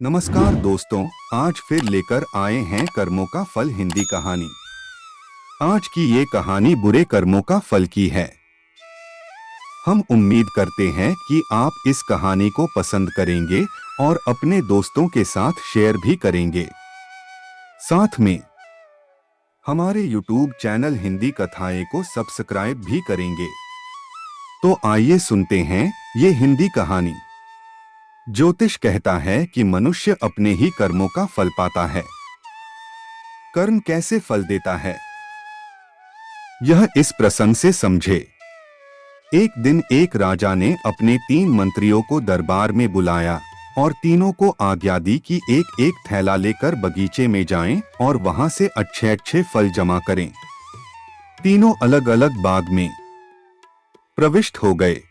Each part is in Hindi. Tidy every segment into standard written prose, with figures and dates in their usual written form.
नमस्कार दोस्तों, आज फिर लेकर आए हैं कर्मों का फल हिंदी कहानी। आज की ये कहानी बुरे कर्मों का फल की है। हम उम्मीद करते हैं कि आप इस कहानी को पसंद करेंगे और अपने दोस्तों के साथ शेयर भी करेंगे। साथ में हमारे YouTube चैनल हिंदी कथाएं को सब्सक्राइब भी करेंगे। तो आइए सुनते हैं ये हिंदी कहानी। ज्योतिष कहता है कि मनुष्य अपने ही कर्मों का फल पाता है। कर्म कैसे फल देता है, यह इस प्रसंग से समझे। एक दिन एक राजा ने अपने 3 मंत्रियों को दरबार में बुलाया और तीनों को आज्ञा दी कि एक एक थैला लेकर बगीचे में जाएं और वहां से अच्छे अच्छे फल जमा करें। तीनों अलग अलग बाग में प्रविष्ट हो गए।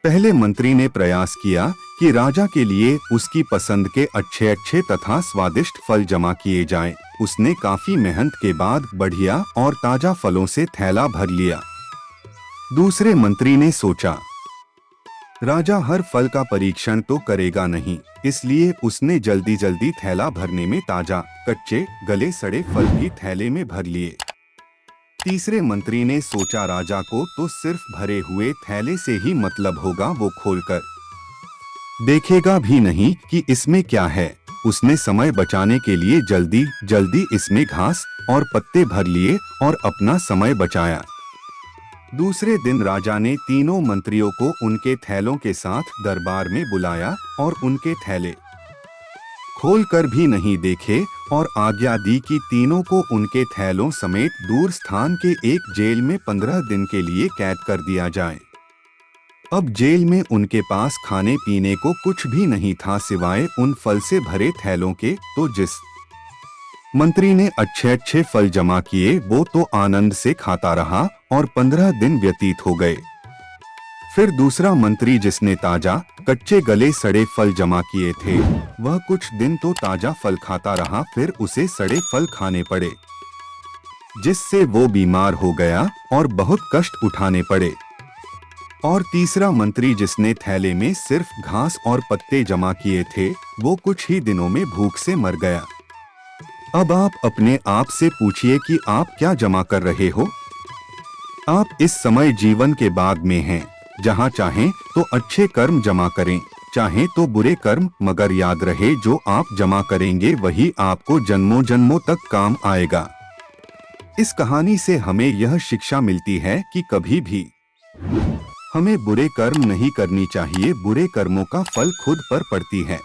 पहले मंत्री ने प्रयास किया कि राजा के लिए उसकी पसंद के अच्छे अच्छे तथा स्वादिष्ट फल जमा किए जाएं। उसने काफी मेहनत के बाद बढ़िया और ताजा फलों से थैला भर लिया। दूसरे मंत्री ने सोचा, राजा हर फल का परीक्षण तो करेगा नहीं, इसलिए उसने जल्दी जल्दी थैला भरने में ताजा, कच्चे, गले सड़े फल भी थैले में भर लिए। तीसरे मंत्री ने सोचा, राजा को तो सिर्फ भरे हुए थैले से ही मतलब होगा, वो खोलकर देखेगा भी नहीं कि इसमें क्या है। उसने समय बचाने के लिए जल्दी जल्दी इसमें घास और पत्ते भर लिए और अपना समय बचाया। दूसरे दिन राजा ने तीनों मंत्रियों को उनके थैलों के साथ दरबार में बुलाया और उनके थैले खोलकर भी नहीं देखे और आज्ञा दी कि तीनों को उनके थैलों समेत दूर स्थान के एक जेल में 15 दिन के लिए कैद कर दिया जाए। अब जेल में उनके पास खाने पीने को कुछ भी नहीं था सिवाय उन फल से भरे थैलों के। तो जिस मंत्री ने अच्छे अच्छे फल जमा किए वो तो आनंद से खाता रहा और 15 दिन व्यतीत हो गए। फिर दूसरा मंत्री जिसने ताजा, कच्चे, गले सड़े फल जमा किए थे, वह कुछ दिन तो ताजा फल खाता रहा, फिर उसे सड़े फल खाने पड़े, जिससे वो बीमार हो गया और बहुत कष्ट उठाने पड़े। और तीसरा मंत्री जिसने थैले में सिर्फ घास और पत्ते जमा किए थे, वो कुछ ही दिनों में भूख से मर गया। अब आप अपने आप से पूछिए कि आप क्या जमा कर रहे हो। आप इस समय जीवन के बाग में हैं, जहां चाहें तो अच्छे कर्म जमा करें, चाहें तो बुरे कर्म, मगर याद रहे जो आप जमा करेंगे वही आपको जन्मों जन्मों तक काम आएगा। इस कहानी से हमें यह शिक्षा मिलती है कि कभी भी हमें बुरे कर्म नहीं करनी चाहिए, बुरे कर्मों का फल खुद पर पड़ती है।